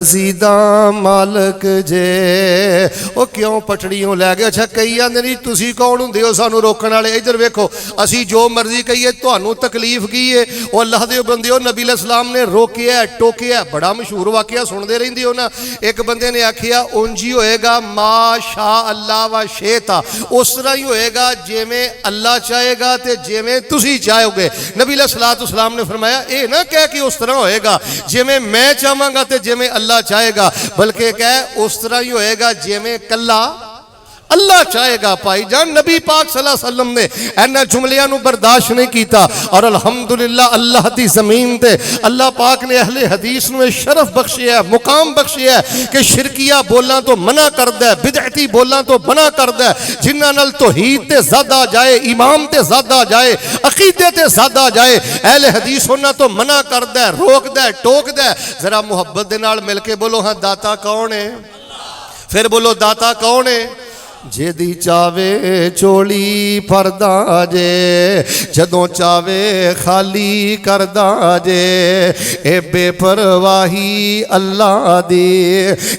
जीदा मालक जे वो क्यों पटड़ियों लै गए। अच्छा कई आंदे नहीं तुसी कौन हुंदे हो सानू रोकण वाले। इधर वेखो असी जो मर्जी कहिए तुहानू तकलीफ की है। वो अल्लाह दे बंदे नबी अलैहिस्सलाम ने रोकिया टोकिया। बड़ा मशहूर वाकया सुनते रहिंदे हो ना। एक बंदे ने आखिया उंज ही होएगा माशा अल्लाह व शेता, उस तरह ही होएगा जिवें अल्लाह चाहेगा ते जिवें तुसी चाहोगे। नबी अलैहिस्सलाम ने फरमाया ये ना कह कि उस तरह होएगा जिवें मैं चाहांगा ते जिवें अल्लाह चाहेगा, बल्कि कह उस तरह ही होएगा जिवें कल्ला अल्लाह चाहेगा। भाई जान नबी पाक सल्लल्लाहु अलैहि वसल्लम ने इन्हां जुमलियां नूं बर्दाश्त नहीं किया और अल्हम्दुलिल्लाह अल्लाह दी ज़मीन ते अल्लाह पाक ने अहले हदीस नूं शरफ बख्शिया है, मुकाम बख्शिया है कि शिरकिया बोलां तो मना करदा है, बिदअती बोलां तो मना करदा है। जिन्हां नाल तौहीद ते ज़ादा जाए, ईमान ते ज़ादा जाए, अकीदे ते ज़ादा जाए, अहले हदीस उन्हां तो मना करदा है, रोकदा है, टोकदा है। जरा मुहब्बत दे नाल मिल के बोलो हाँ दाता कौन है। फिर बोलो दाता कौन है। जेदी चावे चोली भरदा जे, जदों चावे खाली करदा जे। ए बेपरवाही अल्लाह दी,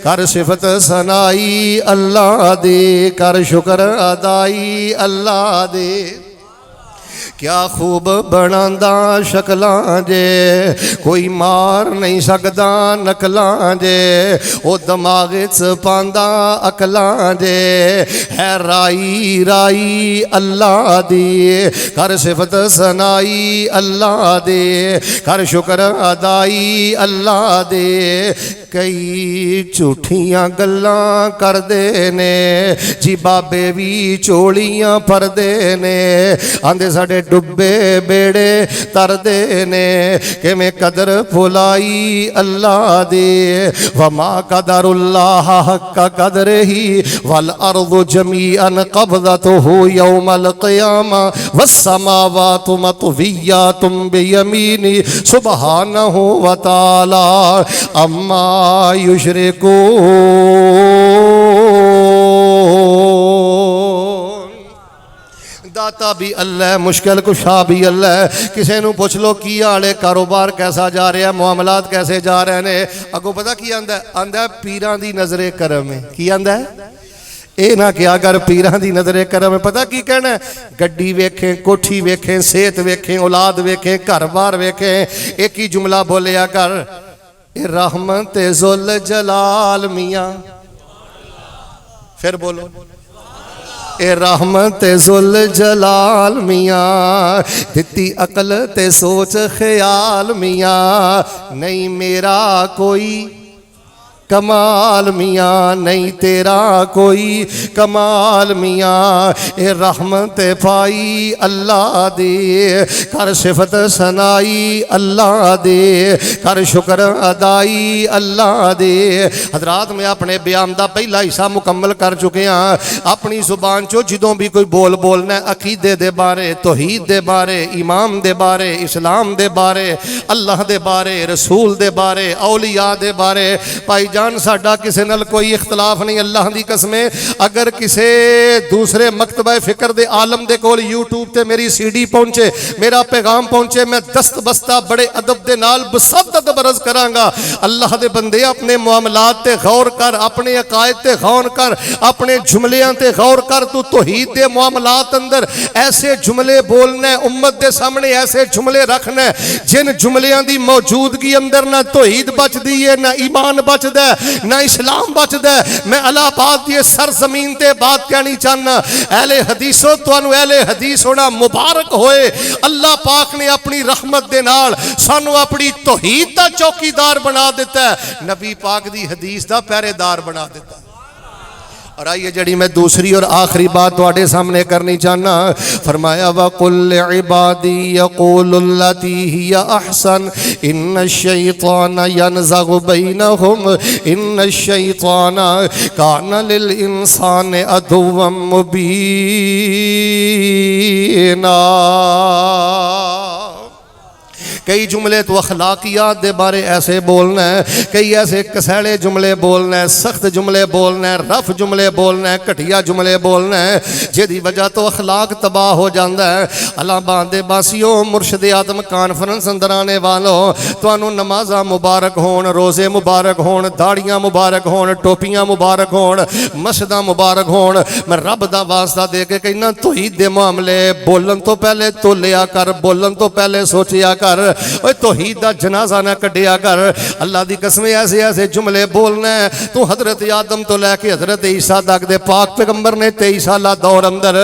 कर सिफत सनाई अल्लाह दी, कर शुक्र अदाई अल्लाह दी। क्या खूब बनांदा शक्लां जे, कोई मार नहीं सकदा नकलां जे। ओ दिमाग च पांदा अकलां जे, है राई राई अल्लाह दी, कर सिफत सनाई अल्लाह दे, कर शुक्र अदाई अल्लाह दे। कई झूठियां गल्लां करदे ने जी, बाबे भी चोलियां भरदे ने। आंदे साडे डुबे बेड़े तरदे ने, कि मैं कदर भुलाई अल्लाह दे। वमा कदरुल्लाह हक्का कदरही वल अर्दु जमीअन कब्दतुहु यौमल क़ियामा वस्समावातु मतविय्यातुम बियमीनी सुब्हानहु व तआला अम्मा युशरिकून। दाता भी अल्लाह, मुश्किल कुशा भी अल्लाह। किसी नूं पुछ लो की हाल है, कारोबार कैसा जा रहा है, मामलात कैसे जा रहे हैं, अगों पता की आंदा है, आंदा पीरां दी नजरे करम है। की आंदा है ये ना क्या कर पीरां दी नजरे करम है। पता की कहना, गड्डी वेखें, कोठी वेखें, सेहत वेखें, औलाद वेखें, घर बार वेखें, एक ही जुमला बोलिया कर, ए रहमत जुल जलाल मियाँ। फिर बोलो ए रहमत जुल जलाल मियाँ, दिती अकल ते सोच ख्याल मियाँ। नहीं मेरा कोई कमाल मियाँ, नहीं तेरा कोई कमाल मियाँ। ए रहमत पाई अल्लाह दे, कर सिफत सनाई अल्लाह दे, कर शुक्र अदाई अल्लाह दे। हजरात मैं अपने बयान का पहला हिस्सा मुकम्मल कर चुके हाँ। अपनी जुबान चो जो भी कोई बोल बोलना है अकीदे दे बारे, तौहीद दे बारे, ईमान दे बारे, इस्लाम दे बारे, अल्लाह दे बारे, रसूल दे बारे, औलिया दे बारे, भाई साडा किसी नाल कोई इख्तलाफ नहीं। अल्लाह दी कसमें अगर किसी दूसरे मकतबा फिक्र दे आलम दे कोल यूट्यूब ते मेरी सीडी पहुंचे, मेरा पैगाम पहुंचे, मैं दस्त बस्ता बड़े अदब दे नाल बसदत बरज करांगा। अल्लाह दे बंदे अपने मामलात ते गौर कर, अपने अकायद ते गौर कर, अपने जुमलियां ते गौर कर। तू तौहीद दे मामलात अंदर ऐसे जुमले बोलना, उम्मत दे सामने ऐसे जुमले रखना जिन जुमलियां दी मौजूदगी अंदर ना तौहीद बचदी है, ना ईमान बचदा है, ना इस्लाम बचदा है। मैं अलाहाबाद की सरजमीन ते बात कहनी चाहना, अहले हदीसो तुहानू अहले हदीस होना मुबारक होए। अल्लाह पाक ने अपनी रहमत दे नाल सानू अपनी तौहीद दा चौकीदार बना दिता है, नबी पाक दी हदीस दा पहरेदार बना दिता है। और आइए जड़ी मैं दूसरी और आखिरी बात तुहाडे सामने करनी चाहना। फरमाया वकुल इबादी यक़ूलुल्लती हिया अहसन इन्न शैतान यनज़गु बैनहुम इन्न शैतान कान लिल इंसान अदुव्वम मुबीना। कई जुमले तो अखलाकियात दे बारे ऐसे बोलना है, कई ऐसे कसैले जुमले बोलना है, सख्त जुमले बोलना है, रफ जुमले बोलना है, घटिया जुमले बोलना है, जिहदी वजह तो अखलाक तबाह हो जाता है। अलाहाबाद दे बासियों, मुर्शद आदम कॉन्फ्रेंस अंदर आने वालों, तुहानू नमाज़ां मुबारक होण, रोज़े मुबारक होण, दाड़ियाँ मुबारक होण, टोपियाँ मुबारक होण, मस्जिदां मुबारक होण। मैं रब दा वास्ता दे के कहना, तौहीद दे मामले बोलन तो पहले तोलिया कर, बोलन तो पहले सोचिया कर, ओए तौहीद दा जनाजा ना कढ़िया कर। अल्लाह दी कसम, ऐसे ऐसे जुमले बोलना है तू हजरत आदम तो लैके हजरत ईसा तक दे पाक पैगंबर ने 23 साला दौर अंदर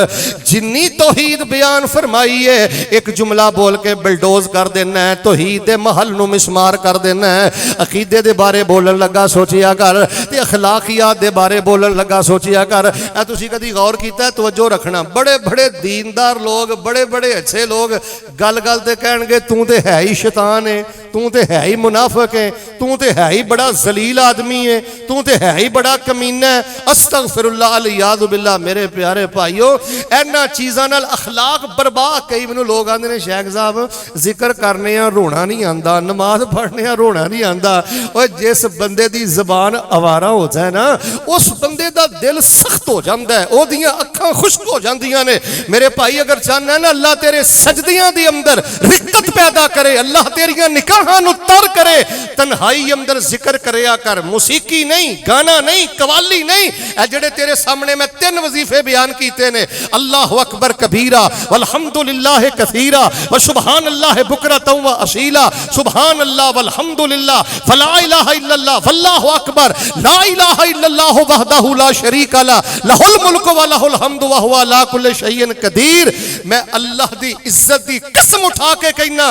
जिन्नी तौहीद बयान फरमाई है, एक जुमला बोल के बिलडोज कर देना है, तौहीद दे महल नू मिसमार कर देना है। अकीदे दे बारे बोलन लगा सोचिया कर, ते अखलाकियात दे बारे बोलन लगा सोचिया कर। ऐ तुसी कदी गौर कीता? तवज्जो रखना, बड़े बड़े दीनदार लोग, बड़े बड़े अच्छे लोग गल गल ते कहणगे तू ते है ही शैतान है, तू ते है ही मुनाफिक है, तू ते है ही बड़ा जलील आदमी है, तू ते है ही बड़ा कमीना है। अस्तगफिरुल्लाह अलियाज़ु बिल्लाह। मेरे प्यारे भाईओ, इन्हां चीज़ां नाल अखलाक बर्बाद। कई मैनूं लोग आंदे ने, शेख साहब जिक्र करने आ रोना नहीं आंदा, नमाज पढ़ने आ रोना नहीं आंदा। ओए जिस बंदे दी ज़बान आवारा हो जाए ना, उस बंदे दा दिल सख्त हो जाता है, ओदियां अखां खुश्क हो जांदियां ने। मेरे भाई, अगर चाहना है ना अल्लाह तेरे सजदियां दे अंदर रिक्कत पैदा करे, अल्लाह तेरियां निकाहां नूं तर करे, तन्हाई अंदर जिक्र करया कर। मुसीकी नहीं, गाना नहीं, कवाली नहीं। ए जेड़े तेरे सामने मैं 3 वजीफे बयान कीते ने, अल्लाहु अकबर कबीरा वल्हम्दुलिल्लाह कसीरा व सुभान अल्लाह बुकरतन व असीला, सुभान अल्लाह वल्हम्दुलिल्लाह फला इलाहा इल्लल्लाह वल्लाहु अकबर, ला इलाहा इल्लल्लाह वहदहु ला शरीका ला, लहुल मुल्कु व लहुल हम्दु व हुवा अला कुल्लि शैइन कदीर। मैं अल्लाह दी इज्जत दी कसम उठा के कहना,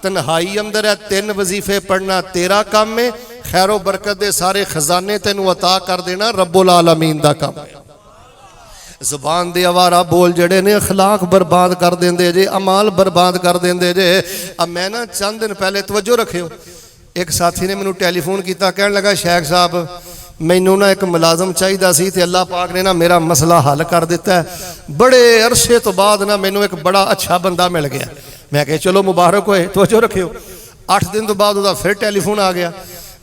तन्हाई अंदर है 3 वजीफे पढ़ना तेरा काम है, खैरो बरकत दे सारे खजाने तेनू अता कर देना रब्बुल आलमीन दा काम है। जुबान दे आवारा बोल जड़े ने अखलाक बर्बाद कर देंदे जे, अमाल बर्बाद कर देंदे जे। अब मैं ना चंद दिन पहले, तवज्जो रखियो, एक साथी ने मैनू टेलीफोन किया, कहने लगा शेख साहब मैनू ना एक मुलाजम चाहिदा सी ते अल्लाह पाक ने ना मेरा मसला हल कर दिता है, बड़े अरसे तो बाद ना मैनू एक बड़ा अच्छा बंदा मिल गया। मैं कहा चलो मुबारक होए। तवज्जो रखियो, 8 दिन तो बाद उसका फिर टेलीफोन आ गया।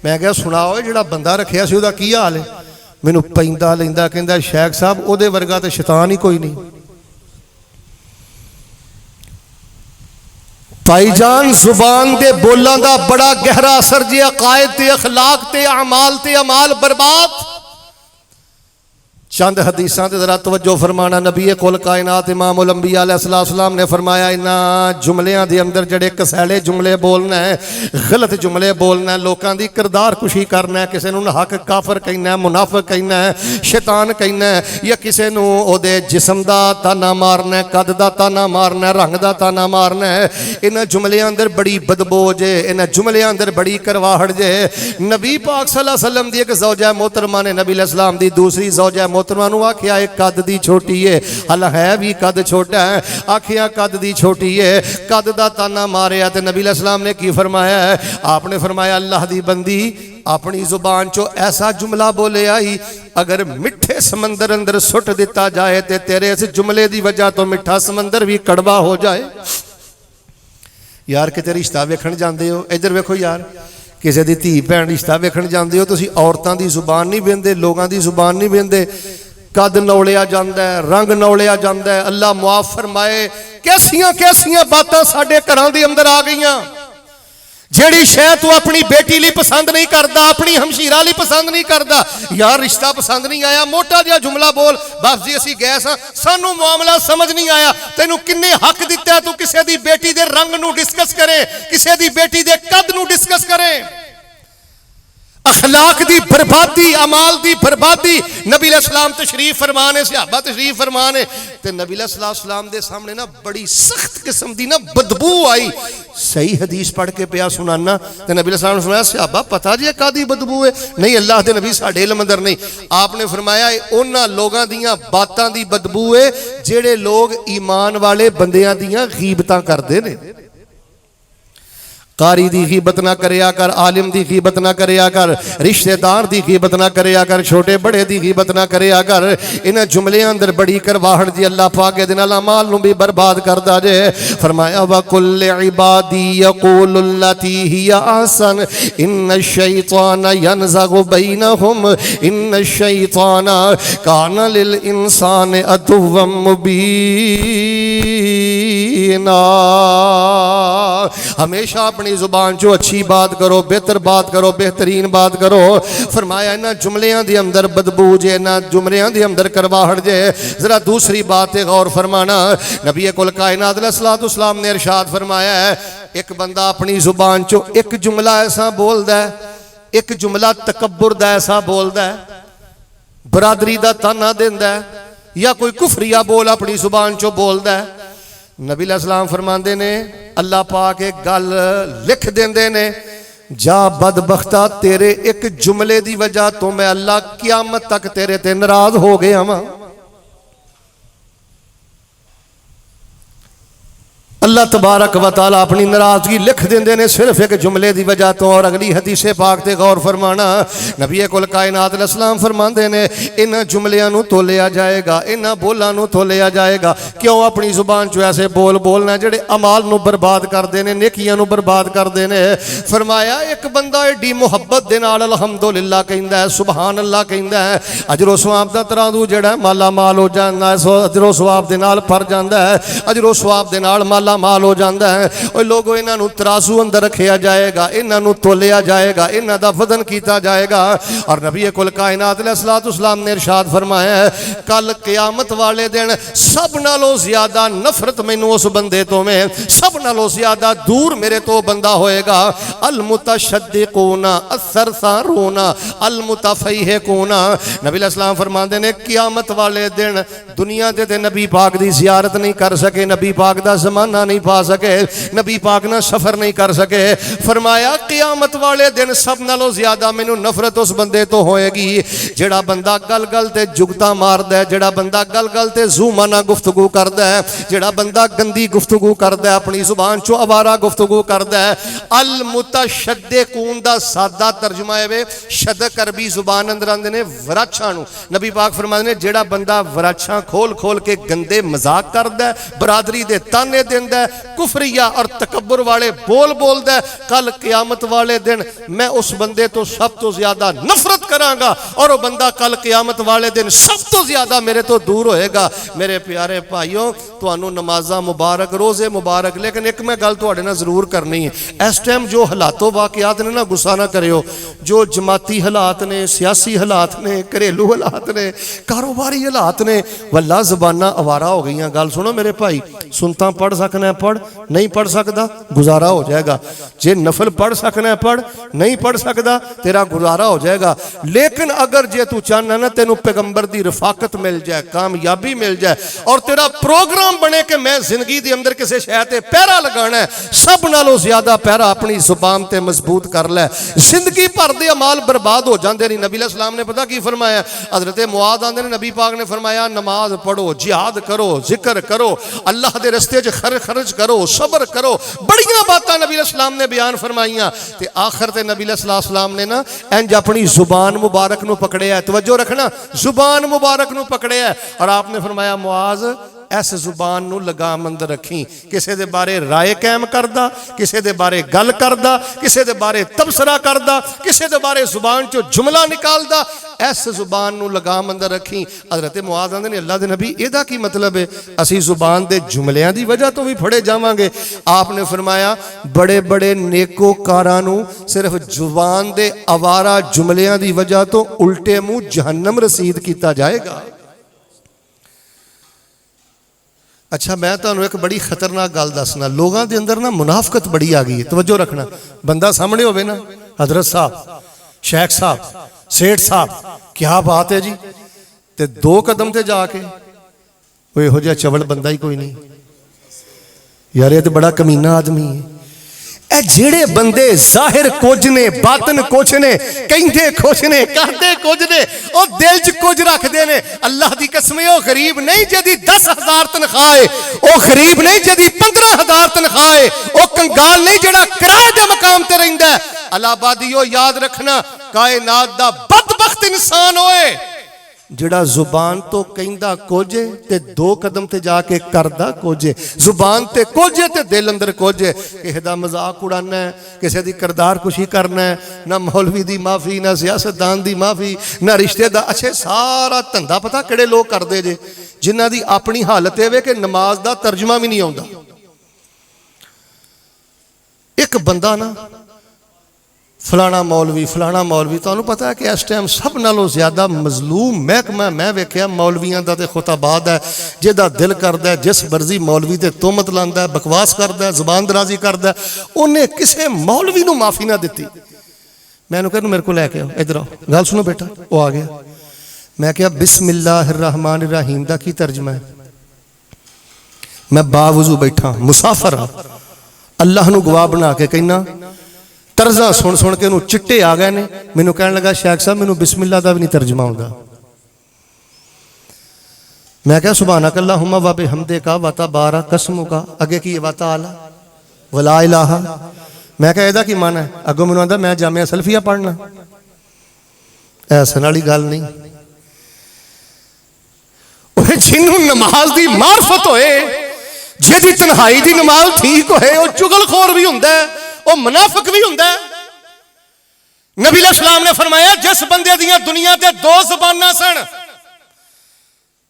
मैं कहा सुनाओ जिहड़ा बंदा रखिया सी उहदा की हाल है? मैनू पैंदा लैंदा कहंदा शेख साहब उहदे वर्गा ते शैतान ही कोई नहीं। भाईजान, जुबान दे बोलां दा बड़ा गहरा असर जे अकायद ते अखलाक ते अमाल ते अमाल बर्बाद। चंद हदीसां ते जरा तवज्जो फरमाना। नबी कुल कायनात इमामुल अंबिया अलैहिस्सलाम ने फरमाया, इन्हां जुमलियां दे अंदर जड़े कसैले जुमले बोलना है, गलत जुमले बोलना है, लोकां दी किरदार कुशी करना है, किसी नूं हक काफर कहना है, मुनाफिक कहना है, शैतान कहना है, या किसी नूं ओहदे जिस्म दा ताना मारना है, कद दा ताना मारना है, रंग दा ताना मारना है। इन्हां जुमलियां अंदर बड़ी बदबू जे, इन्हां जुमलियां अंदर बड़ी करवाहट जे। नबी पाक सल्लल्लाहु अलैहि वसल्लम दी एक ज़ौजा मोहतरमा ने नबी अलैहिस्सलाम दी दूसरी ज़ौजा मोहतरमा नूं आखिया एक कद दी छोटी है, हल है भी कद छोटा है, आखिया कद दी छोटी है, कद दा ताना मारिया ते नबी अलैहिस्सलाम ने की फरमाया है? आपने फरमाया अल्लाह दी बंदी अपनी जुबान चो ऐसा जुमला बोले आई, अगर मिठे समंदर अंदर सुट दिता जाए तो तेरे इस जुमले की वजह तो मिठा समंदर भी कड़वा हो जाए। यार किते रिश्ता वेखण जांदे हो, इधर वेखो यार, किसी की धी भैन रिश्ता वेखण जांदे हो, तुसीं औरतां दी जुबान नहीं बेंदे, लोगों की जुबान नहीं बेंदे, कद नौलिया जाता है, रंग नौलिया जाता है। अल्लाह मुआफ फरमाए, कैसियां कैसियां बातां साडे घरां दे अंदर आ गईयां। जेड़ी शै तू अपनी बेटी ली पसंद नहीं करता, अपनी हमशीरा ली पसंद नहीं करता, यार रिश्ता पसंद नहीं आया, मोटा जिहा जुमला बोल, बस जी असीं गए सां, सानू मामला समझ नहीं आया। तैनू किन्ने हक दिता तू किसी दी बेटी दे रंग नू डिस्कस करे, किसी दी बेटी दे कद नू डिस्कस करे? अखलाक दी बर्बादी, अमाल दी बर्बादी। नबी अलैहिस्सलाम तशरीफ फरमाने, सहाबा तशरीफ फरमाने ते नबी अलैहिस्सलाम दे सामने ना बड़ी सख्त किस्म दी ना बदबू आई। सही हदीस पढ़ के पिया सुनाना ते नबी अलैहिस्सलाम ने सुनाया, सहाबा पता जी कादी बदबू है? नहीं अल्लाह दे नबी साडे इल्म अंदर नहीं। आपने फरमाया उन्हां लोगां दियां बातां दी बदबू है जेड़े लोग ईमान वाले बंदियां दियां गीबतां करदे ने। कारी दी ग़ीबत ना करया कर, आलिम दी ग़ीबत ना करया कर, रिश्तेदार दी ग़ीबत ना करया कर, छोटे बड़े दी ग़ीबत ना करया कर। इन जुमलियां अंदर बड़ी करवाहट जी अल्लाह पाक दे नाल अमाल नूं भी बर्बाद करदा जे। फरमाया व कुल इबादी यक़ूलु लती हिया अहसन इन्न शैतान यनज़गु बैनहुम इन्न शैतान कान लिल इंसान अदुव्वम मुबीना। हमेशा अपनी जुबान चो अच्छी बात करो, बेहतर बात करो, बेहतरीन बात करो। फरमाया इन्हां जुमलियां दे अंदर बदबू जे, इन्हां जुमलियां दे अंदर करवाहट जे। जरा दूसरी बात पे गौर फरमाना, नबी कुल कायनात अलैहिस्सलातु वस्सलाम ने इरशाद फरमाया है, एक बंदा अपनी जुबान चो एक जुमला ऐसा बोलदा है, एक जुमला तकब्बुर दा ऐसा बोलदा है, बरादरी दा ताना देंदा है, या कोई कुफरिया बोल अपनी जुबान चो बोलदा है। नबी अलैहिस्सलाम फरमांदे ने अल्लाह पाक एक गल लिख देंदे ने, जा बदबख्ता तेरे एक जुमले दी वजह तो मैं अल्लाह क़यामत तक तेरे ते नाराज हो गया वां। अल्लाह तबारक व तआला अपनी नाराजगी लिख देंदे ने सिर्फ एक जुमले की वजह तो। और अगली हदीसे पाक ते गौर फरमाना, नबी कुल कायनात अलैहिस्सलाम फरमांदे ने इन जुमलियां नूं तोलिया जाएगा, इन बोलां नूं तोलिया जाएगा। क्यों अपनी जुबान चो ऐसे बोल बोलना जेड़े अमाल नूं बर्बाद करदे ने, नेकियां नूं बर्बाद करदे ने। फरमाया एक बंदा एडी मुहब्बत दे नाल अल्हम्दुलिल्लाह कहंदा है, सुभान अल्लाह कहंदा है, अजरो सवाब दा तराजू जेड़ा माला माल हो जांदा है, अजरो सवाब दे नाल भर जांदा है, अजरो सवाब दे नाल माला माल हो जाता है। और लोगों इन्हों तराजू अंदर रखा जाएगा, इन्हों तोलिया जाएगा, इन्हों का वजन किया जाएगा। और नबी कुल कायनात अलैहिस्सलातु वस्सलाम ने इरशाद फरमाया है, कल क़यामत वाले दिन सब नालों ज्यादा नफरत मैनू उस बंदे तो में, सब नालों ज्यादा दूर मेरे तो बंदा होएगा। अल मुतशद्दिक़ूना अस्सरसारूना अल मुतफ़य्हिक़ूना। नबी अलैहिस्सलाम फरमाते ने क़यामत वाले दिन दुनिया दे नबी पाक की ज़ियारत नहीं कर सके, नबी पाक का ज़माना नहीं पा सके, नबी पाक ना सफर नहीं कर सके। फरमाया क़यामत वाले दिन सब नालों ज्यादा मैनू नफरत उस बंदे तो होएगी जेड़ा बंदा गल गल ते जुगता मारदा है, जेड़ा बंदा गल गल ते ज़ूमाना गुफ्तगू करदा है, जेड़ा बंदा गंदी गुफ्तगू करदा है, अपनी जुबान चो अवारा गुफ्तगू करदा है। अल मुतशद्दिक़ून दा सादा तर्जुमा है वे शदक अरबी जुबान अंदर आंदे ने वराछां नूं। नबी पाक फरमाते ने जेड़ा बंदा वराछां खोल खोल के गंदे मजाक करदा है, बरादरी दे ताने देंदा है, कुफरिया और तकब्बुर वाले बोल बोलदा है, कल क़यामत वाले दिन मैं उस बंदे तो सब तो ज्यादा नफरत करांगा और वह बंदा कल क़यामत वाले दिन सब तो ज्यादा मेरे तो दूर होएगा। मेरे प्यारे भाइयों, तुहानू नमाज़ां मुबारक, रोज़े मुबारक, लेकिन एक मैं गल तुहाडे नाल जरूर करनी है। इस टाइम जो हालातों वाक़ियात ने ना, गुस्सा ना करियो, जो जमाती हालात ने, सियासी हालात ने, घरेलू हालात ने, कारोबारी हालात ने, वल्ला ज़बानां अवारा हो गई। गल सुनो मेरे भाई, सुनता पढ़ सकना है पढ़, नहीं पढ़ सकता गुजारा हो जाएगा। जे नफल पढ़ सकना है पढ़, नहीं पढ़ सकता तेरा गुजारा हो जाएगा। लेकिन अगर जे तू चाहना ना तेनू पैगंबर दी रफाकत मिल जाए, कामयाबी मिल जाए और तेरा प्रोग्राम बने कि मैं जिंदगी के अंदर किसी शय ते पहरा लगाना है, सब नालों ज्यादा पहरा अपनी जुबान ते मजबूत कर लै। जिंदगी भर दे अमाल बर्बाद हो जाते नहीं। नबी अलैहिस्सलाम ने पता की फरमाया, हजरत मुआद आंदे ने नबी पाक ने फरमाया नमाज पढ़ो, जिहाद करो, जिक्र करो, अल्लाह के रस्ते च खर्च करो, सबर करो, बड़ियां बातां नबी अलैहिस्सलाम ने बयान फरमाइयां। ते आखिर ते नबी अलैहिस्सलाम ने ना इंज अपनी जुबान मुबारक नूं पकड़िया, तवज्जो रखना, जुबान मुबारक नूं पकड़िया और आपने फरमाया मुआज इस जुबान नूं लगाम अंदर रखी, किसी दे बारे राय कायम करदा, किसी दे बारे गल करदा, किसी दे बारे तबसरा करदा, किसी दे बारे जुबान चो जुमला निकालदा, इस जुबान नूं लगाम अंदर रखी। हजरत मुआज़ आंदे ने अल्लाह दे नबी इहदा की मतलब है, असी जुबान दे जुमलियां दी वजह तो भी फड़े जावांगे। आपने फरमाया बड़े बड़े नेकोकारां नूं सिर्फ जुबान दे अवारा जुमलियां दी वजह तो उल्टे मुंह जहन्नम रसीद किया जाएगा। अच्छा, मैं तुहानू एक बड़ी खतरनाक गल दसना, लोगों के अंदर ना मुनाफकत बड़ी आ गई है। तवज्जो रखना, बंदा सामने होवे ना, हजरत साहब, शेख साहब, सेठ साहब, क्या बात है जी, ते दो कदम ते जाके वो इहो जिहा चवल बंदा ही कोई नहीं, यार ये तो बड़ा कमीना आदमी है। ए जेड़े बंदे जाहिर कुछ ने बातन कुछ ने कहते कुछ ने करते कुछ ने और दिल च कुछ रखते ने। अल्लाह की कसम वो गरीब नहीं जिहदी 10,000 तनख्वाह है, वो गरीब नहीं जिहदी 15,000 तनख्वाह है, वो कंगाल नहीं जिहड़ा किराए के मकाम ते रहिंदा है। अलाबादियो याद रखना कायनात दा बदबख्त इंसान होए जिहड़ा जुबान तो कहंदा कुछ है ते 2 कदम ते जाके करदा कुछ है। जुबान ते कुछ है ते दिल अंदर कुछ है। किसी दा मजाक उड़ाना है, किसी दी किरदार कुशी करना है, ना मौलवी दी माफी, ना सियासतदान दी माफी, ना रिश्तेदार। अच्छे सारा धंधा पता किहड़े लोग करदे जे जिन्हां दी अपनी हालत है कि नमाज दा तर्जमा भी नहीं आउंदा। एक बंदा ना फलाना मौलवी तुहानूं पता है कि इस टाइम सब नालों ज्यादा मजलूम महकमा मैं वेख्या मौलवियां दा ते खुताबाद है। जिहदा दिल करदा है जिस मर्जी मौलवी ते तोहमत लांदा है, बकवास करदा है, जुबान दराजी करदा है, उन्हें किसी मौलवी नूं माफी ना दित्ती। मैनूं कहूं मेरे को लैके आओ, इधर आओ, गल सुनो बेटा। वो आ गया। मैं क्या बिस्मिल्लाहिर्रहमानिर्रहीम दा की तर्जमा है? मैं बावजू बैठा मुसाफर हाँ, अल्लाह नूं गवाह बना के कहना तर्जा सुन सुन के चिट्टे आ गए ने। मैनू कह लगा शेख साहब मैनू बिस्मिल्लाह का भी नहीं तर्जमा आउंदा। मैं क्या सुभानक अल्लाहुम्मा व बिहम्दिका व तबारक कसमुका, अगे की व तआला वला इलाहा। मैं क्या एदा की मन है? अगों मैनू आंदा मैं जामिया सल्फिया पढ़ना। ऐसा वाली गल नहीं। जिन्हों नमाज की मार्फत होए, जिहदी तन्हाई की नमाज ठीक होए, वो चुगलखोर भी हुंदा है, वो मुनाफिक भी हुंदा है। नबी अलैहिस्सलाम ने फरमाया जिस बंदे दियां दुनिया ते 2 ज़बानां सन,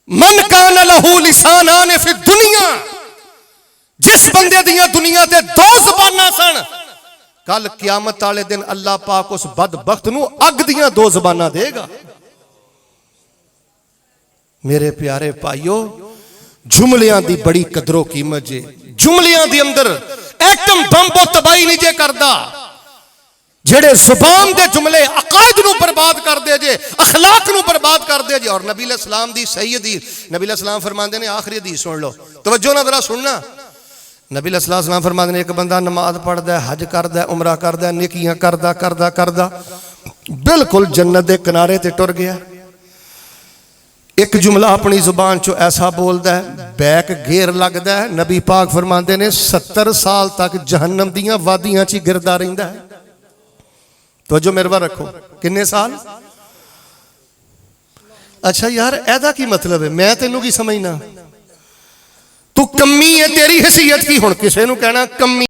मन कान लहू लिसानान फी दुनिया, जिस बंदे दियां दुनिया ते 2 ज़बानां सन, कल क़यामत वाले दिन अल्लाह पाक उस बदबख्त नूं अग दियां 2 ज़बानां देगा। मेरे प्यारे भाइयों, जुमलियां दी बड़ी कदरों कीमत जे। जुमलियां दी अंदर एटम बम तबाही नहीं जे करदा। जेड़े जुबान दे जुमले अकायद नूं बर्बाद कर दे जे, अखलाक नूं बर्बाद कर दे जे। और नबी अलैहिस्सलाम दी सही हदीस, नबी अलैहिस्सलाम फरमाते ने, आखिरी हदीस सुन लो, तवज्जो ना जरा सुनना। नबी अलैहिस्सलाम फरमाते ने एक बंदा नमाज पढ़दा है, हज करदा है, उमरा करदा है, नेकियां करदा करदा करदा बिल्कुल जन्नत दे किनारे ते टुर गया। एक जुमला अपनी जुबान चो ऐसा बोलता है, बैक घेर लगता है। नबी पाक फरमाते ने 70 साल तक जहन्नम दियां वादियां च गिरदा रहिंदा है। तो जो मेरे बार रखो, किन्ने साल? अच्छा यार एदा की मतलब है? मैं तेनों की समझना? तू कमी है, तेरी हैसियत की? हुण किसे नूं कहना कमी